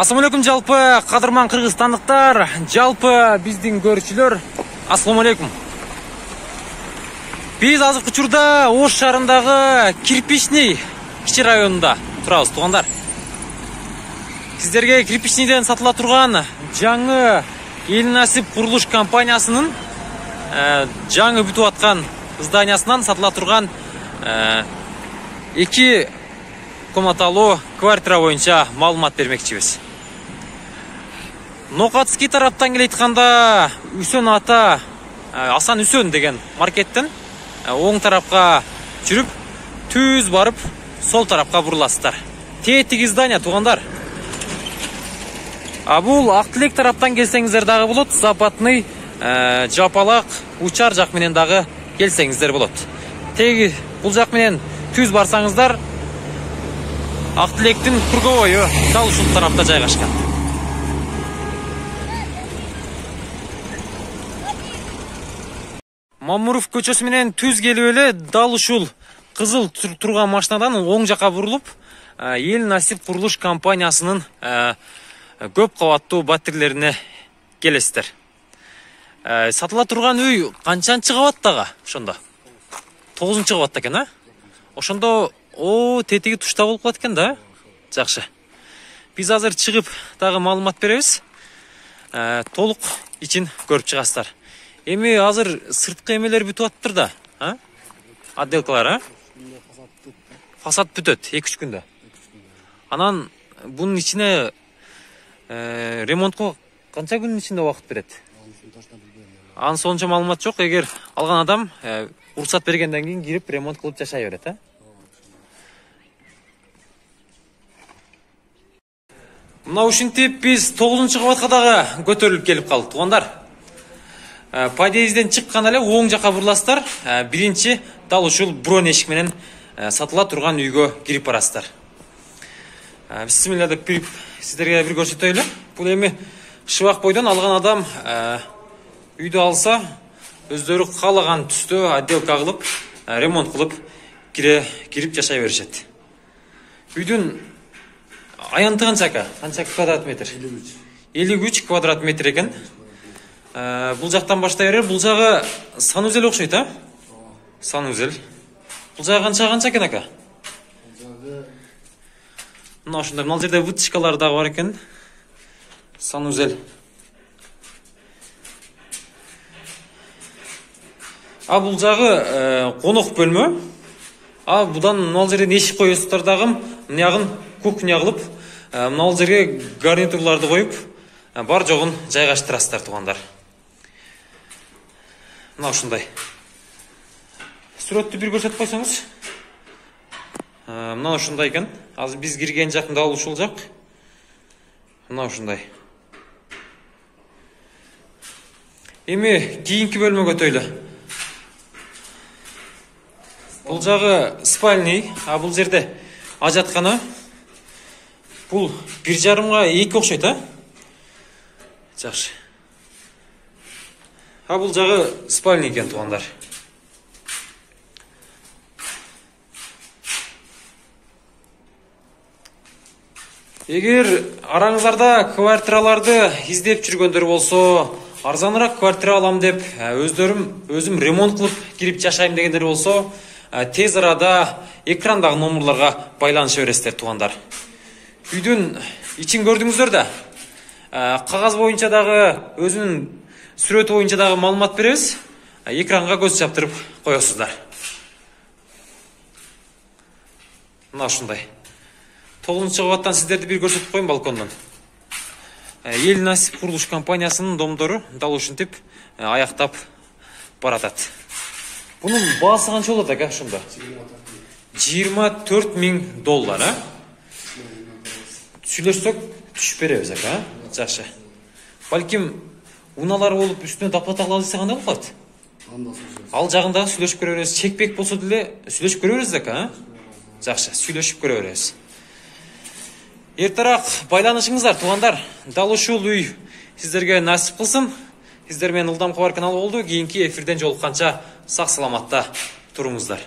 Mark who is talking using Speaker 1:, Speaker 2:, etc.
Speaker 1: Ассаламу алейкум жалпы кадырман кыргызстандыктар, жалпы биздин көрүүчүлөр, ассаламу алейкум. Биз азыркы учурда Ош шаарындагы Кирпичный кичи районунда турабыз, туугандар. Сиздерге Кирпичныйден сатыла турган жаңы Эл Насип курулуш компаниясынын жаңы бүтүп аткан зданиясынан сатыла турган 2 комнаталуу квартира боюнча маалымат бермекчибиз. Нокатский тараптан келе айтканда, Үсөн ата Асан Үсөн деген маркеттен оң тарапка жүрүп, түз барып, сол тарапка буруласыздар. Тетиги здания, туугандар. Бул Ак Тилек тараптан келсеңиздер дагы болот, Западный, Жапалак, Учар жак менен дагы келсеңиздер болот. Теги бул жак менен түз барсаңыздар, Ак Тилектин круговойу дал ушул тарапта жайгашкан. Мамуров көчөсү менен түз келип эле дал ушул кызыл турган машинадан оң жака бурулуп, Эл Насип курулуш компаниясынын көп кабаттуу батирлерине келесиздер. Сатыла турган үй канчанчы кабаттагы? Ошондо 9-чы кабатта экен, Ошондо тетиги тушта болуп калат экен да. Жакшы. Биз азыр чыгып дагы маалымат беребиз. Толук ичин көрүп чыгасыздар. Эми азыр сырткы эмелер бүтүп атыптыр да, Отделкалар, Фасад бүтөт 2-3 күндө. Анан бунун ичине ремонтко канча күнүн ичинде убакыт берет? Анын сонча маалымат жок. Эгер алган адам уруксат бергенден кийин кирип ремонт кылып жашай берет, Мына ушинтип биз 9-чы кабатка дагы көтөрүлүп келип калдык, туугандар. Подъезден чыккан эле оң жака буруласыздар. Биринчи дал ушул бронь эшик менен сатыла турган үйгө кирип барасыздар. Бисмилла деп кирип сиздерге бир көрсөтөйлү. Бул эми Шыбак бойдон алган адам үйдү алса, өздөрү каалаган түстө отделка кылып, ремонт кылып кирип жашай беришет. Үйдүн аянты канча квадрат метр? 53 квадрат метр экен. Бул жактан баштай берер. Бул жагы санузел окшойт, Санузел. Бул жагы канча экен ака? Мына ошондой, мына жерде вытяжкалар дагы бар экен. Санузел. Бул жагы конок бөлмө. Будан мына жерден эшик коесуздар дагы, мынягын кухня кылып, мына жерге гарнитурларды коюп, бар жогун жайгаштырасыздар, туугандар. Мына ушундай. Сүрөттү бир көрсөтүп койсоңуз. Мына ушундай экен. Азыр биз кирген жак дал ушул жак. Мына ушундай. Эми кийинки бөлмөгө өтөйлү. Бул жагы спальный, бул жерде ажаткана. Бул 1,5-га 2 окшойт, Жакшы. Бул жагы спальный экен, туугандар. Эгер араңыздарда квартираларды издеп жүргөндөр болсо, арзаныраак квартира алам деп, өзүм ремонт кылып кирип жашайм дегендер болсо, тез арада экрандагы номерларга байланыша бересиздер, туугандар. Үйдүн ичин көрдүңүздөр да. Кагаз боюнча дагы, өзүнүн сүрөтү боюнча дагы маалымат беребиз. Экранга көз чаптырып коесуздар. Мына ушундай. 9-чы кабаттан сиздерди бир көрсөтүп коеюн балкондон. Эл Насип курулуш компаниясынын домдору дал ушинтип аяктап баратат. Бунун баасы канча болот ака ошондо? $24,000, Сүйлөшсөк түшүп беребиз ака, Жакшы. Балким уналар болуп үстүнө таптакла десе кандай болот? Ал жагында сүйлөшүп көрө беребиз. Чекпек болсо деле сүйлөшүп көрө беребиз ака, Жакшы, сүйлөшүп көрө беребиз. Эртерээк байланышыңыздар, туугандар. Дал ушул үй сиздерге насип кылсын. Сиздер менен ылдам кабар каналы болду. Кийинки эфирден жолукканча сак саламатта туруңуздар.